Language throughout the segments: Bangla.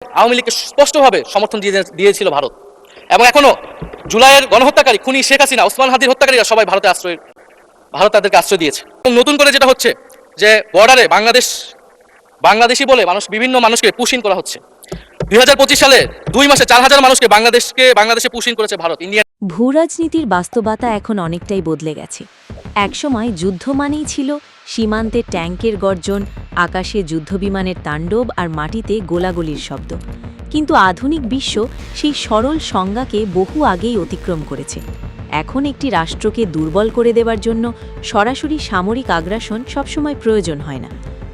আওয়ামী লীগকে স্পষ্টভাবে সমর্থন দিয়েছিল ভারত, এবং এখনো জুলাইয়ের গণহত্যাকারী খুনি শেখ হাসিনা, ওসমান হাদির হত্যাকারীরা সবাই ভারত তাদেরকে আশ্রয় দিয়েছে। এবং নতুন করে যেটা হচ্ছে যে বর্ডারে বাংলাদেশি বলে বিভিন্ন মানুষকে পুশ ইন করা হচ্ছে। 2025 সালে 2 মাসে 4000 মানুষকে বাংলাদেশে পুশ ইন করেছে ভারত। ভূরাজনীতির বাস্তবতা এখন অনেকটাই বদলে গেছে। একসময় যুদ্ধ মানেই ছিল সীমান্তে ট্যাঙ্কের গর্জন, আকাশে যুদ্ধবিমানের তাণ্ডব আর মাটিতে গোলাগুলির শব্দ। কিন্তু আধুনিক বিশ্ব সেই সরল সংজ্ঞাকে বহু আগেই অতিক্রম করেছে। এখন একটি রাষ্ট্রকে দুর্বল করে দেবার জন্য সরাসরি সামরিক আগ্রাসন সবসময় প্রয়োজন হয় না,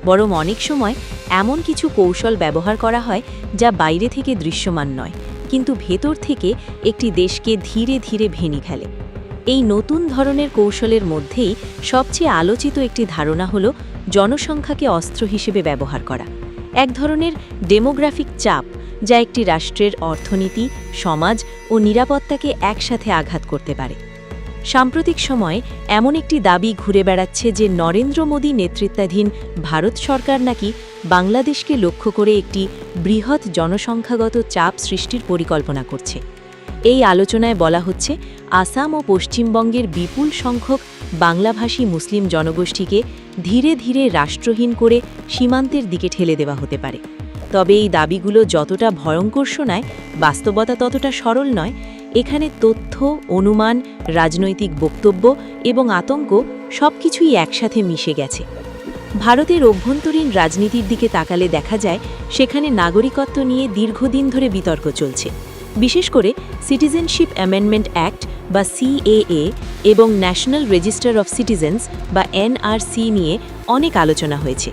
বরং অনেক সময় এমন কিছু কৌশল ব্যবহার করা হয় যা বাইরে থেকে দৃশ্যমান নয়, কিন্তু ভেতর থেকে একটি দেশকে ধীরে ধীরে ভেঙে ফেলে। এই নতুন ধরনের কৌশলের মধ্যেই সবচেয়ে আলোচিত একটি ধারণা হল জনসংখ্যাকে অস্ত্র হিসেবে ব্যবহার করা, এক ধরনের ডেমোগ্রাফিক চাপ যা একটি রাষ্ট্রের অর্থনীতি, সমাজ ও নিরাপত্তাকে একসাথে আঘাত করতে পারে। সাম্প্রতিক সময়ে এমন একটি দাবি ঘুরে বেড়াচ্ছে যে নরেন্দ্র মোদী নেতৃত্বাধীন ভারত সরকার নাকি বাংলাদেশকে লক্ষ্য করে একটি বৃহৎ জনসংখ্যাগত চাপ সৃষ্টির পরিকল্পনা করছে। এই আলোচনায় বলা হচ্ছে আসাম ও পশ্চিমবঙ্গের বিপুল সংখ্যক বাংলাভাষী মুসলিম জনগোষ্ঠীকে ধীরে ধীরে রাষ্ট্রহীন করে সীমান্তের দিকে ঠেলে দেওয়া হতে পারে। তবে এই দাবিগুলো যতটা ভয়ঙ্কর শোনায়, বাস্তবতা ততটা সরল নয়। এখানে তথ্য, অনুমান, রাজনৈতিক বক্তব্য এবং আতঙ্ক সবকিছুই একসাথে মিশে গেছে। ভারতের অভ্যন্তরীণ রাজনীতির দিকে তাকালে দেখা যায় সেখানে নাগরিকত্ব নিয়ে দীর্ঘদিন ধরে বিতর্ক চলছে। বিশেষ করে সিটিজেনশিপ অ্যামেন্ডমেন্ট অ্যাক্ট বা সিএএ এবং ন্যাশনাল রেজিস্টার অফ সিটিজেন্স বা এনআরসি নিয়ে অনেক আলোচনা হয়েছে।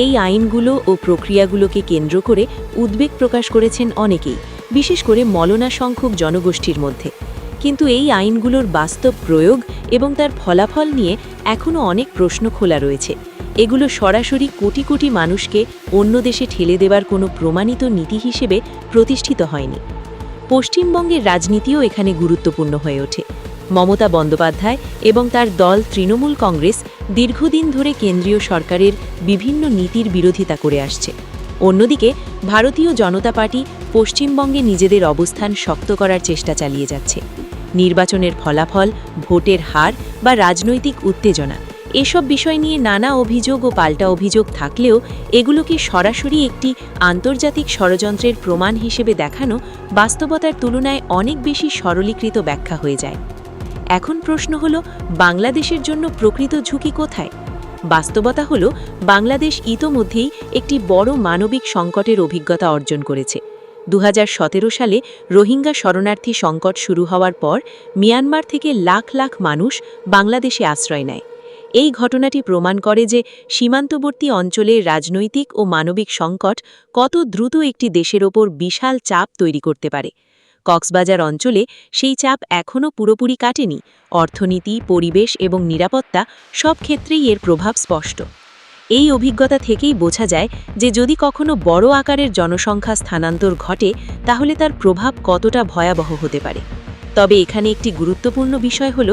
এই আইনগুলো ও প্রক্রিয়াগুলোকে কেন্দ্র করে উদ্বেগ প্রকাশ করেছেন অনেকেই, বিশেষ করে মলনা সংখ্যক জনগোষ্ঠীর মধ্যে। কিন্তু এই আইনগুলোর বাস্তব প্রয়োগ এবং তার ফলাফল নিয়ে এখনও অনেক প্রশ্ন খোলা রয়েছে। এগুলো সরাসরি কোটি কোটি মানুষকে অন্য দেশে ঠেলে দেবার কোনো প্রমাণিত নীতি হিসেবে প্রতিষ্ঠিত হয়নি। পশ্চিমবঙ্গের রাজনীতিও এখানে গুরুত্বপূর্ণ হয়ে ওঠে। মমতা বন্দ্যোপাধ্যায় এবং তার দল তৃণমূল কংগ্রেস দীর্ঘদিন ধরে কেন্দ্রীয় সরকারের বিভিন্ন নীতির বিরোধিতা করে আসছে। অন্যদিকে ভারতীয় জনতা পার্টি পশ্চিমবঙ্গে নিজেদের অবস্থান শক্ত করার চেষ্টা চালিয়ে যাচ্ছে। নির্বাচনের ফলাফল, ভোটের হার বা রাজনৈতিক উত্তেজনা, এসব বিষয় নিয়ে নানা অভিযোগ ও পাল্টা অভিযোগ থাকলেও এগুলোকে সরাসরি একটি আন্তর্জাতিক ষড়যন্ত্রের প্রমাণ হিসেবে দেখানো বাস্তবতার তুলনায় অনেক বেশি সরলীকৃত ব্যাখ্যা হয়ে যায়। এখন প্রশ্ন হল, বাংলাদেশের জন্য প্রকৃত ঝুঁকি কোথায়? বাস্তবতা হল, বাংলাদেশ ইতোমধ্যেই একটি বড় মানবিক সংকটের অভিজ্ঞতা অর্জন করেছে। 2017 সালে রোহিঙ্গা শরণার্থী সংকট শুরু হওয়ার পর মিয়ানমার থেকে লাখ লাখ মানুষ বাংলাদেশে আশ্রয় নেয়। এই ঘটনাটি প্রমাণ করে যে সীমান্তবর্তী অঞ্চলে রাজনৈতিক ও মানবিক সংকট কত দ্রুত একটি দেশের ওপর বিশাল চাপ তৈরি করতে পারে। কক্সবাজার অঞ্চলে সেই চাপ এখনও পুরোপুরি কাটেনি। অর্থনীতি, পরিবেশ এবং নিরাপত্তা সব ক্ষেত্রেই এর প্রভাব স্পষ্ট। এই অভিজ্ঞতা থেকেই বোঝা যায় যে যদি কখনো বড় আকারের জনসংখ্যা স্থানান্তর ঘটে, তাহলে তার প্রভাব কতটা ভয়াবহ হতে পারে। তবে এখানে একটি গুরুত্বপূর্ণ বিষয় হল,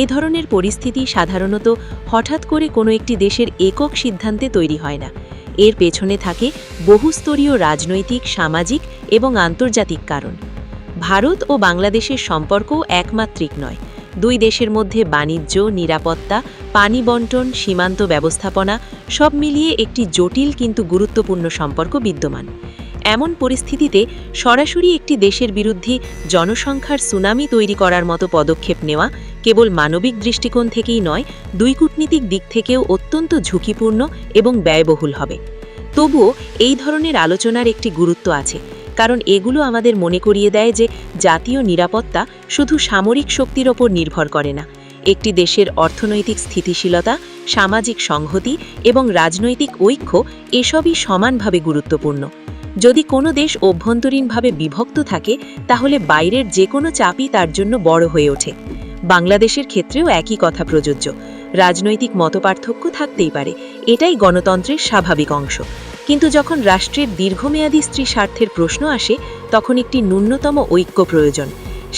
এ ধরনের পরিস্থিতি সাধারণত হঠাৎ করে কোনো একটি দেশের একক সিদ্ধান্তে তৈরি হয় না। এর পেছনে থাকে বহুস্তরীয় রাজনৈতিক, সামাজিক এবং আন্তর্জাতিক কারণ। ভারত ও বাংলাদেশের সম্পর্কও একমাত্রিক নয়। দুই দেশের মধ্যে বাণিজ্য, নিরাপত্তা, পানি বণ্টন, সীমান্ত ব্যবস্থাপনা সব মিলিয়ে একটি জটিল কিন্তু গুরুত্বপূর্ণ সম্পর্ক বিদ্যমান। এমন পরিস্থিতিতে সরাসরি একটি দেশের বিরুদ্ধে জনসংখ্যার সুনামি তৈরি করার মতো পদক্ষেপ নেওয়া কেবল মানবিক দৃষ্টিকোণ থেকেই নয়, দুই কূটনীতিক দিক থেকেও অত্যন্ত ঝুঁকিপূর্ণ এবং ব্যয়বহুল হবে। তবুও এই ধরনের আলোচনার একটি গুরুত্ব আছে, কারণ এগুলো আমাদের মনে করিয়ে দেয় যে জাতীয় নিরাপত্তা শুধু সামরিক শক্তির ওপর নির্ভর করে না। একটি দেশের অর্থনৈতিক স্থিতিশীলতা, সামাজিক সংহতি এবং রাজনৈতিক ঐক্য এসবই সমানভাবে গুরুত্বপূর্ণ। যদি কোনো দেশ অভ্যন্তরীণভাবে বিভক্ত থাকে, তাহলে বাইরের যে কোনো চাপই তার জন্য বড় হয়ে ওঠে। বাংলাদেশের ক্ষেত্রেও একই কথা প্রযোজ্য। রাজনৈতিক মতপার্থক্য থাকতেই পারে, এটাই গণতন্ত্রের স্বাভাবিক অংশ। কিন্তু যখন রাষ্ট্রের দীর্ঘমেয়াদী স্বার্থের প্রশ্ন আসে, তখন একটি ন্যূনতম ঐক্য প্রয়োজন।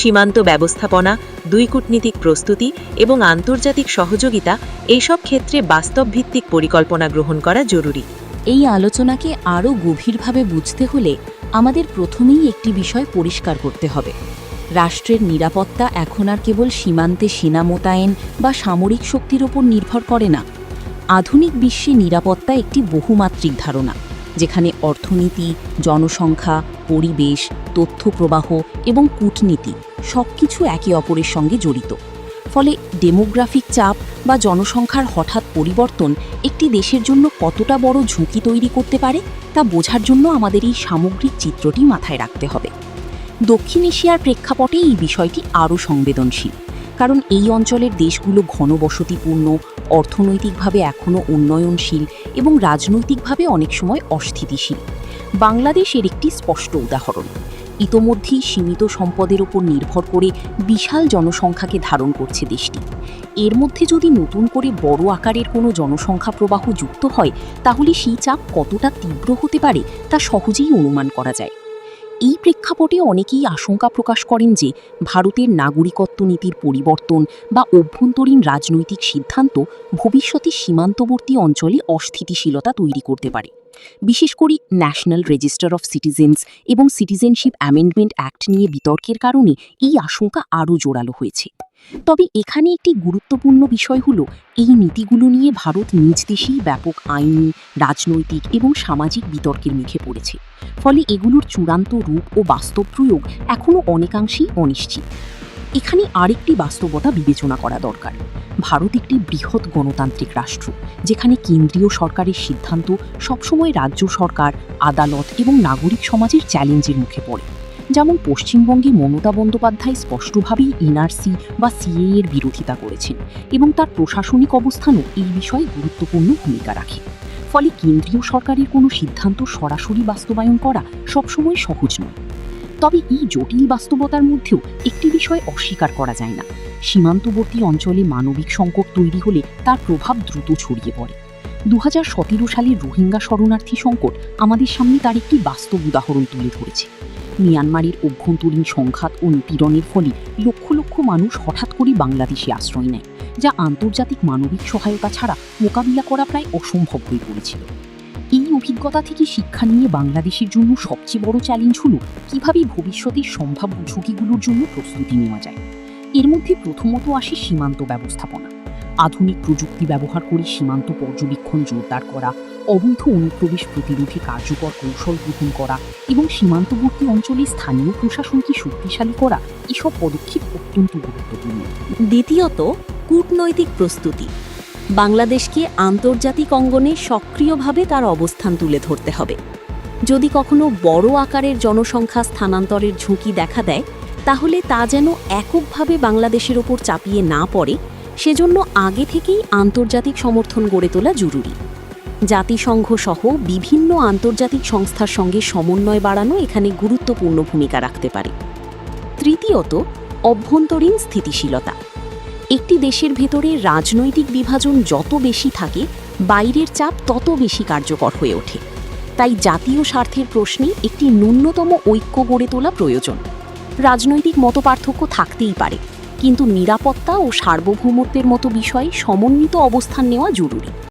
সীমান্ত ব্যবস্থাপনা, দুই কূটনীতিক প্রস্তুতি এবং আন্তর্জাতিক সহযোগিতা, এইসব ক্ষেত্রে বাস্তবভিত্তিক পরিকল্পনা গ্রহণ করা জরুরি। এই আলোচনাকে আরও গভীরভাবে বুঝতে হলে আমাদের প্রথমেই একটি বিষয় পরিষ্কার করতে হবে। রাষ্ট্রের নিরাপত্তা এখন আর কেবল সীমান্তে সেনা মোতায়েন বা সামরিক শক্তির ওপর নির্ভর করে না। আধুনিক বিশ্বে নিরাপত্তা একটি বহুমাত্রিক ধারণা, যেখানে অর্থনীতি, জনসংখ্যা, পরিবেশ, তথ্য প্রবাহ এবং কূটনীতি সবকিছু একে অপরের সঙ্গে জড়িত। ফলে ডেমোগ্রাফিক চাপ বা জনসংখ্যার হঠাৎ পরিবর্তন একটি দেশের জন্য কতটা বড় ঝুঁকি তৈরি করতে পারে তা বোঝার জন্য আমাদের এই সামগ্রিক চিত্রটি মাথায় রাখতে হবে। দক্ষিণ এশিয়ার প্রেক্ষাপটে এই বিষয়টি আরও সংবেদনশীল, কারণ এই অঞ্চলের দেশগুলো ঘনবসতিপূর্ণ, অর্থনৈতিকভাবে এখনও উন্নয়নশীল এবং রাজনৈতিকভাবে অনেক সময় অস্থিতিশীল। বাংলাদেশ এর একটি স্পষ্ট উদাহরণ। ইতোমধ্যেই সীমিত সম্পদের ওপর নির্ভর করে বিশাল জনসংখ্যাকে ধারণ করছে দেশটি। এর মধ্যে যদি নতুন করে বড় আকারের কোনো জনসংখ্যা প্রবাহ যুক্ত হয়, তাহলে সেই চাপ কতটা তীব্র হতে পারে তা সহজেই অনুমান করা যায়। এই প্রেক্ষাপটে অনেকেই আশঙ্কা প্রকাশ করেন যে ভারতের নাগরিকত্ব নীতির পরিবর্তন বা অভ্যন্তরীণ রাজনৈতিক সিদ্ধান্ত ভবিষ্যতে সীমান্তবর্তী অঞ্চলে অস্থিতিশীলতা তৈরি করতে পারে। বিশেষ করে ন্যাশনাল রেজিস্টার অফ সিটিজেন্স এবং সিটিজেনশিপ অ্যামেন্ডমেন্ট অ্যাক্ট নিয়ে বিতর্কের কারণে এই আশঙ্কা আরও জোরালো হয়েছে। তবে এখানে একটি গুরুত্বপূর্ণ বিষয় হল, এই নীতিগুলো নিয়ে ভারত নিজ দেশেই ব্যাপক আইনি, রাজনৈতিক এবং সামাজিক বিতর্কের মুখে পড়েছে। ফলে এগুলোর চূড়ান্ত রূপ ও বাস্তব প্রয়োগ এখনও অনেকাংশেই অনিশ্চিত। এখানে আরেকটি বাস্তবতা বিবেচনা করা দরকার। ভারত একটি বৃহৎ গণতান্ত্রিক রাষ্ট্র, যেখানে কেন্দ্রীয় সরকারের সিদ্ধান্ত সবসময় রাজ্য সরকার, আদালত এবং নাগরিক সমাজের চ্যালেঞ্জের মুখে পড়ে। যেমন পশ্চিমবঙ্গে মমতা বন্দ্যোপাধ্যায় স্পষ্টভাবেই এনআরসি বা সিএএ এর বিরোধিতা করেছেন এবং তার প্রশাসনিক অবস্থানও এই বিষয়ে গুরুত্বপূর্ণ ভূমিকা রাখে। ফলে কেন্দ্রীয় সরকারের কোনো সিদ্ধান্ত সরাসরি বাস্তবায়ন করা সবসময় সহজ নয়। তবে এই জটিল বাস্তবতার মধ্যেও একটি বিষয় অস্বীকার করা যায় না: সীমান্তবর্তী অঞ্চলে মানবিক সংকট তৈরি হলে তার প্রভাব দ্রুত ছড়িয়ে পড়ে। 2017 সালের রোহিঙ্গা শরণার্থী সংকট আমাদের সামনে তার একটি বাস্তব উদাহরণ তুলে ধরেছে। মিয়ানমারের অভ্যন্তরীণ সংঘাত ও নিপীড়নের ফলে লক্ষ লক্ষ মানুষ হঠাৎ করে বাংলাদেশে আশ্রয় নেয়, যা আন্তর্জাতিক মানবিক সহায়তা ছাড়া মোকাবিলা করা প্রায় অসম্ভব হয়ে পড়েছিল। এই অভিজ্ঞতা থেকে শিক্ষা নিয়ে বাংলাদেশের জন্য সবচেয়ে বড় চ্যালেঞ্জ হল কীভাবে ভবিষ্যতের সম্ভাব্য ঝুঁকিগুলোর জন্য প্রস্তুতি নেওয়া যায়। এর মধ্যে প্রথমত আসে সীমান্ত ব্যবস্থাপনা। আধুনিক প্রযুক্তি ব্যবহার করে সীমান্ত পর্যবেক্ষণ জোরদার করা, অবৈধ অনুপ্রবেশ প্রতিরোধে কার্যকর কৌশল গ্রহণ করা এবং সীমান্তবর্তী অঞ্চলে স্থানীয় প্রশাসনকে শক্তিশালী করা, এসব পদক্ষেপ অত্যন্ত গুরুত্বপূর্ণ। দ্বিতীয়ত, কূটনৈতিক প্রস্তুতি। বাংলাদেশকে আন্তর্জাতিক অঙ্গনে সক্রিয়ভাবে তার অবস্থান তুলে ধরতে হবে। যদি কখনো বড় আকারের জনসংখ্যা স্থানান্তরের ঝুঁকি দেখা দেয়, তাহলে তা যেন এককভাবে বাংলাদেশের ওপর চাপিয়ে না পড়ে, সেজন্য আগে থেকেই আন্তর্জাতিক সমর্থন গড়ে তোলা জরুরি। জাতিসংঘ সহ বিভিন্ন আন্তর্জাতিক সংস্থার সঙ্গে সমন্বয় বাড়ানো এখানে গুরুত্বপূর্ণ ভূমিকা রাখতে পারে। তৃতীয়ত, অভ্যন্তরীণ স্থিতিশীলতা। একটি দেশের ভেতরে রাজনৈতিক বিভাজন যত বেশি থাকে, বাইরের চাপ তত বেশি কার্যকর হয়ে ওঠে। তাই জাতীয় স্বার্থের প্রশ্নে একটি ন্যূনতম ঐক্য গড়ে তোলা প্রয়োজন। রাজনৈতিক মতপার্থক্য থাকতেই পারে, কিন্তু নিরাপত্তা ও সার্বভৌমত্বের মতো বিষয়ে সমন্বিত অবস্থান নেওয়া জরুরি।